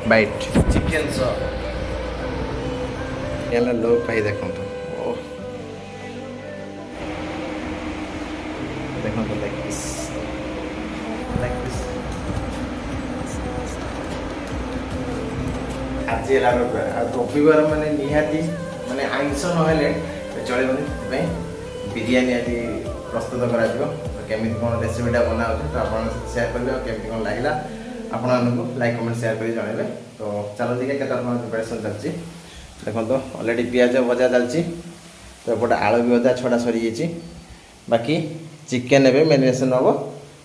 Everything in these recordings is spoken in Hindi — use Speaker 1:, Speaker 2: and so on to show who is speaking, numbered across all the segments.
Speaker 1: बाइट चिकेन सॉस याला लोग पाई देखो तो ओ देखो तो लाइक दिस आज रविवार माने निहाती माने आइंस नहेले चलबनी बिरयानी आज प्रस्तुत करा केमी कौन रेसिपीटा बना तो आप सेयार करेंगे केमी कौन लगे आपको लाइक कमेंट सेयार कर जनइबे। तो चलो देखिए क्या प्रिपेरेसन चलती देखो तो ऑलरेडी पियाज भजा चलती तो एपटे आलू भी अदा छड़ा सरी जाइए बाकी चिकेन एवं मेरिनेसन हम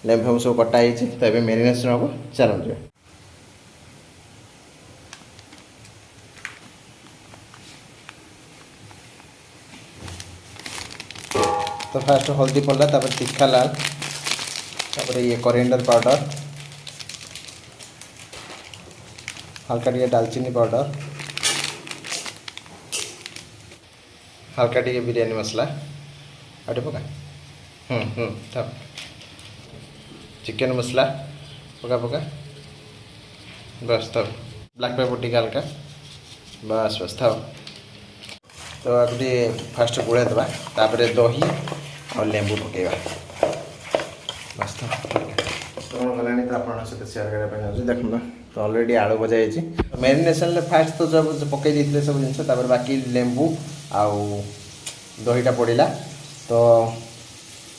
Speaker 1: लेम्ब फेम्ब सब कटाई तो ये मेरिनेसन हम चलते। तो फास्ट हल्दी पड़ला तापर तीखा लाल तापर ये कोरिएंडर पाउडर हल्का टे दालचीनी पाउडर हल्का टे बिरयानी मसला आटे पका था चिकेन मसला पका पका बस तब ब्लैक पेपर टी हल्का बस बस था। तो आगे फास्ट गोड़े देवा तापर दही और लेंबू पकेगा बस तो गलानी तो आप सेयार करने देखो तो ऑलरेडी आलू भजा जाइए मेरिनेसन फास्ट तो जब पकई देते सब जिन बाकी लेंबू आउ दहीटा पड़ा तो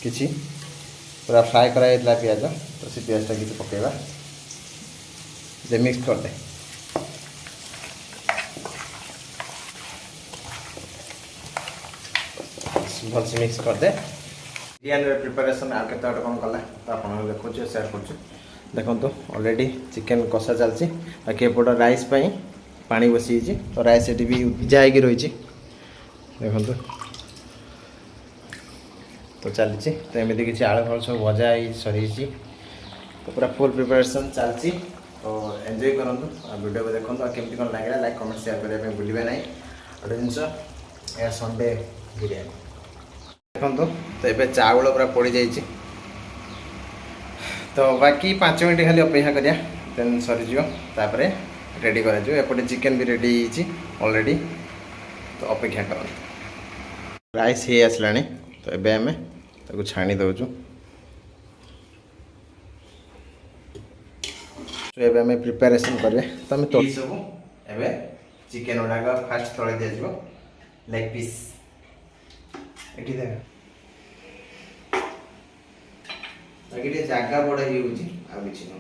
Speaker 1: किसी पूरा फ्राए कराइला पियाज तो से पियाजटा किसी पकेगा जे मिक्स करदे भल से मिक्स करदे बिरयानी प्रिपेरेसन आगे कौन कला तो आप देखो सेयार कर देखो तो ऑलरेडी चिकेन कषा चलती बाकी एपट राइस पानी बसी तो राइस ये भी भिजा हो रही देखो तो चलती तो एमती किसी आलू फल सब भजा सरी तो पूरा फुल प्रिपेरेसन चलती तो एंजॉय करूँ वीडियो को देखो केमती कौन लगे लाइक कमेंट शेयर करने भूलें ना गोटे जिनस यह संडे बिरयानी देखो तो ये चाउल पूरा पड़ जाइए तो बाकी 5 मिनट खाली अपेक्षा करिया देन सरीजपर रेडी करपटे चिकेन भी रेडी ऑलरेडी तो अपेक्षा कर राइस हो आसला तो ये आम छाणी दौचु तो ये आम प्रिपेरेसन करें तो आम तो सब ए चिकेन गुड़ाक फास्ट तले दिज्व लेग पीस ये देख बाकी जगह बड़ा ही किसी न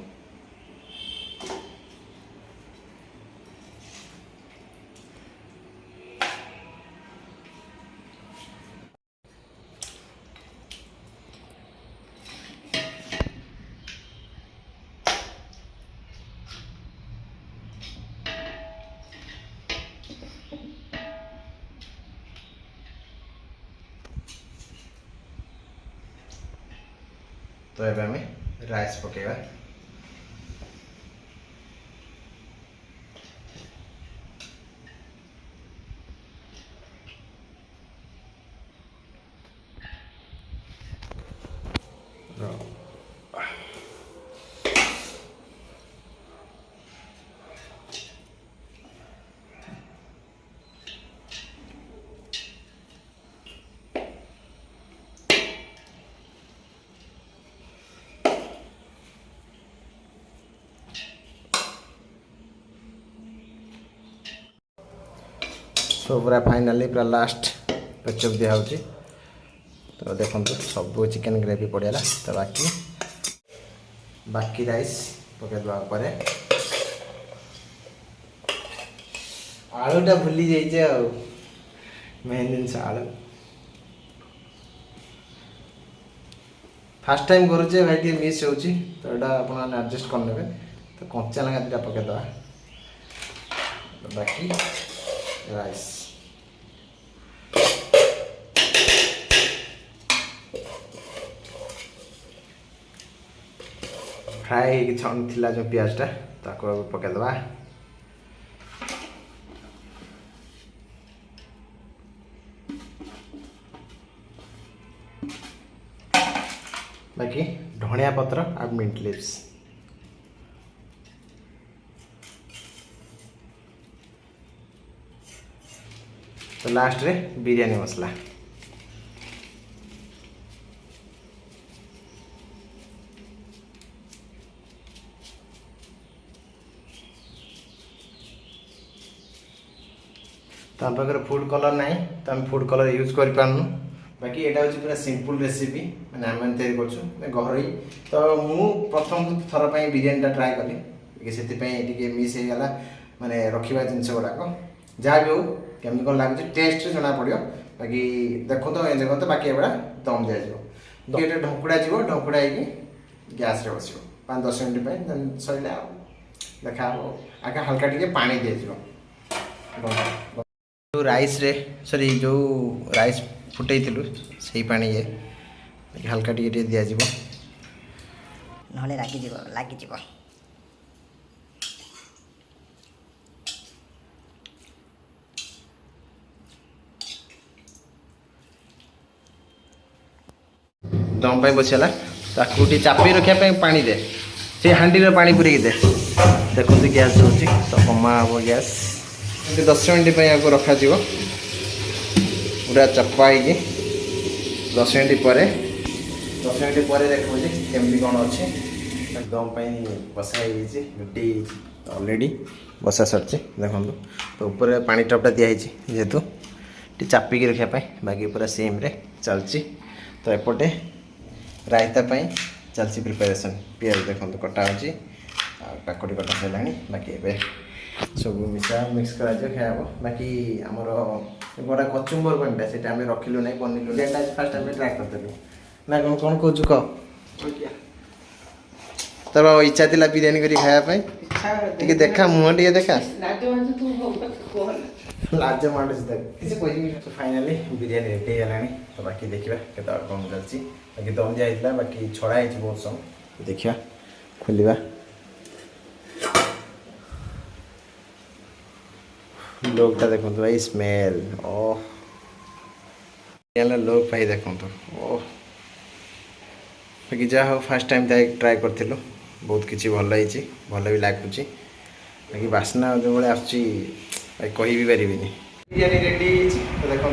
Speaker 1: तो ये आम राइस पकेगा सो पूरा फाइनाली पूरा लास्ट पेचअप दिया तो देखो सब चिकेन ग्रेवी पड़ेगा तो बाकी राइस पकईदे आलूटा भूली जाइए मेन जिन आलू फास्ट टाइम करुचे भाई टे मिस हो तो यहाँ आप एडजस्ट करने तो कंचा लगा दुटा पकईदे बाकी राइस फ्राए छन थिला जो पियाजटा ताको पकईदे बाकी धनिया पत्र और मिंट लिव्स तो लास्ट रे बिरयानी मसला तो आम पाखे फूड कलर ना तो आम फूड कलर यूज कर पारनु बाकी यहाँ हूँ पूरा सिंपल रेसिपी मैंने आम तैयारी घर तो मु प्रथम थर पर बिरयानी ट्राए कली से मिस होगा माने रखा जिनस गुड़ाक जहाँ भी हो केमी कौन लगे टेस्ट जना पड़ो बाकी देखो तो देखो तो बाकी एगुड़ा दम दिज्व ये ढंकुड़ा जीव ढंकुड़ा गैस रे बस 5-10 मिनट सर देखा आगे हल्का टे पा दिज्व जो राइस रे सॉरी जो राइस फुटे से पानी ये हल्का टे दिज्व
Speaker 2: ना लगे
Speaker 1: दम पाई बसला ताकू चापी रखापी पानी दे से हांडी पानी पूरे दे देखो गैस हो तो कमा हम गैस 10 मिनट आपको रखा पूरा चपा हो 10 मिनट पर 10 मिनट पर देखो केमती कौन अच्छे दम बसा रुटी ऑलरेडी बसा सरचे देखो तो ऊपर पानी टपटा दिखाई जेहेतु चापिकी रखापी बाकी पूरा सेम रे चलची तो एपटे रायता चलती प्रिपेरेसन पियाज देखो कटा हो काकुड़ी कटा सारा बाकी ए सब मिसा मिक्स कर खाया बाकी आमर गोटा कचुम्बर पानीटा से रखिलु ना बनिलु फास्ट आम ट्राए करदेलु ना कौन कौन कहूँ कह तोर इच्छा थी बिरियानी कर खायापी देखा मुह टे देखा लाज मार्च फाइनाली बिरियानी रेडी है तो बाकी देखा के कौन चलती बाकी दम दिया बाकी छड़ा है बहुत समय देखा खोलिया लोगटा देखो भाई स्मेल ओह लोग भाई देखो ओह बाकी जहाँ फास्ट टाइम ट्राए कर बहुत किसी भल भल भी लगुच बाकी बास्ना जो भाई आसुच्ची कही भी पारि बिरयानी रेडी तो देखो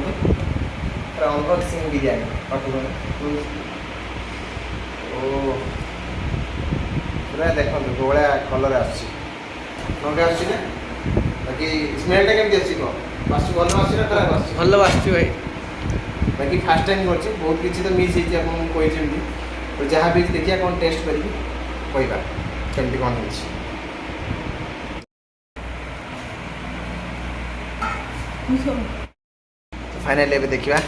Speaker 1: अनबॉक्सिंग बिरयानी ओ पूरा देखो गोला कलर आसुच्ची बाकी स्मेलटा केमती अच्छी कह बास भल आसुच्ची ना खराब आसुच्ची
Speaker 2: भल आसुच्ची भाई
Speaker 1: बाकी फास्ट टाइम कर बहुत किसी तो मिस होती तो जहाँ भी देखिए कौन टेस्ट करी कहवा केमती कौन हो तो फाइनल एवं देखा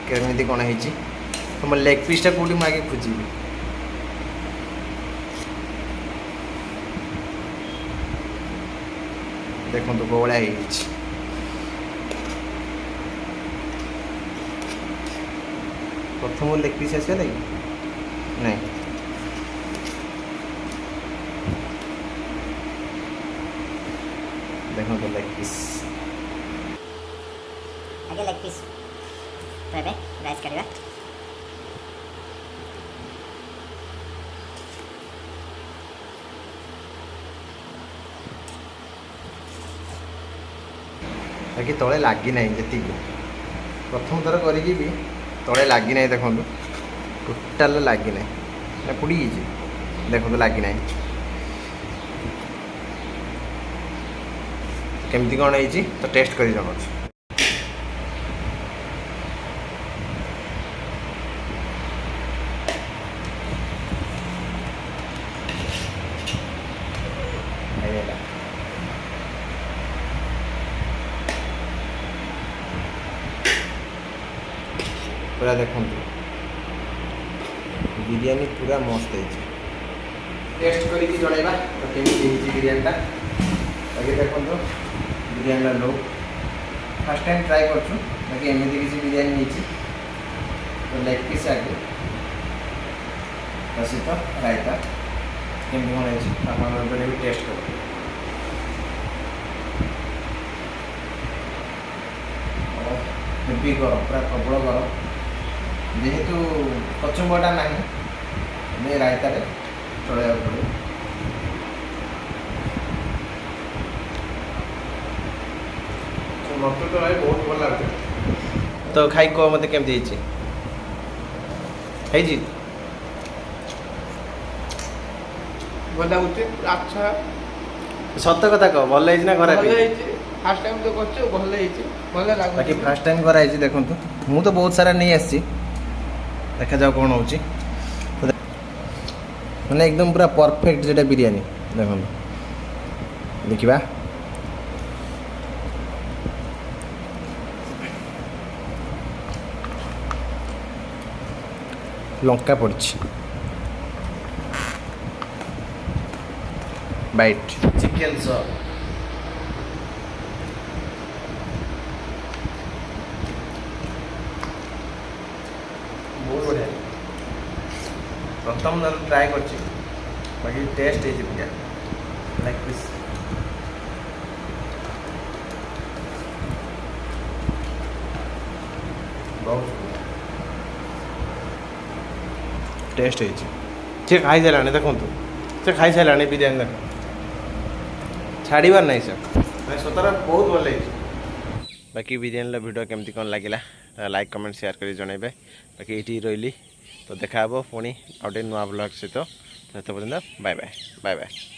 Speaker 1: केमती कौन है तो मोर लेग पीसटा कौटी मुझे आगे खोजी देखो तो गोला प्रथम लेग पीस आस नहीं देखो तो लेग पीस
Speaker 2: आगे लेग पीस तो एबे राइस करबा
Speaker 1: बाकी तले लगी ना जी प्रथम थर करी भी तले लगी ना देखो टोटाल लगी ना पुड़ी देखो तो लगी ना केमती कौन है तो टेस्ट कर जनाऊँ पूरा देखो बिरयानी पूरा मस्त है टेस्ट करके जनइबा तो केमती बिरयानीटा बाकी देखो बिरयानी लो फास्ट टाइम ट्राए कर बाकी एमती किसी बिरयानी नहीं तो लेग पीस आगे सहित रायता केमती कौन है आप भी टेस्ट कर हेवी गरम पूरा प्रबल गरम जेहेतु कचुम्बरटा ना रायता चलैया पड़े मत तो भाई बहुत भल लगे ତ ଖାଇ କହ ମୋତେ କେମିତି ହେଇଛି ହେଇଛି
Speaker 3: ଭଲ ଲାଗୁଛି ଆଚ୍ଛା
Speaker 1: ସତ କଥା କହ ଭଲ ହେଇଛି ନା ଖରାପ
Speaker 3: ଭଲ
Speaker 1: ହେଇଛି
Speaker 3: ହେଇଛି ଫାର୍ଷ୍ଟ ଟାଇମ୍ ତ କରୁଛୁ ଭଲ ହେଇଛି ଭଲ ଲାଗୁଛି
Speaker 1: ବାକି ଫାର୍ଷ୍ଟ ଟାଇମ୍ କରାହେଇଛି ଦେଖନ୍ତୁ ମୁଁ ତ ବହୁତ ସାରା ନେଇ ଆସିଛି ଦେଖାଯାଉ କ'ଣ ହେଉଛି ମାନେ ଏକଦମ ପୁରା ପରଫେକ୍ଟ যেটা ବିରିୟାନୀ ଦେଖନ୍ତୁ ଦେଖିବା ଲଙ୍କା ପଡ଼ିଛି ବାଇଟ୍ ଚିକେନ୍ ସପ୍ ବହୁତ ବଢ଼ିଆ ପ୍ରଥମ ଟ୍ରାଏ କରିଛି ବାକି ଟେଷ୍ଟ ହେଇଛି ବଢ଼ିଆ ଲାଇକ୍ ଦିସ୍ ବହୁତ ଟେଷ୍ଟ ହେଇଛି ସେ ଖାଇସାରିଲାଣି ଦେଖନ୍ତୁ ସେ ଖାଇସାରିଲାଣି ବିରିୟାନୀ ଦେଖ ଛାଡ଼ିବାର ନାହିଁ ସେ ମାନେ ସତରେ ବହୁତ ଭଲ ହେଇଛି ବାକି ବିରିୟାନୀର ଭିଡ଼ିଓ କେମିତି କ'ଣ ଲାଗିଲା ଲାଇକ୍ କମେଣ୍ଟ ସେୟାର କରି ଜଣାଇବେ ବାକି ଏଇଠି ରହିଲି ତ ଦେଖା ହେବ ପୁଣି ଆଉ ଗୋଟେ ନୂଆ ବ୍ଲଗ୍ ସହିତ ସେତେ ପର୍ଯ୍ୟନ୍ତ ବାଏ ବାଏ ବାଏ ବାଏ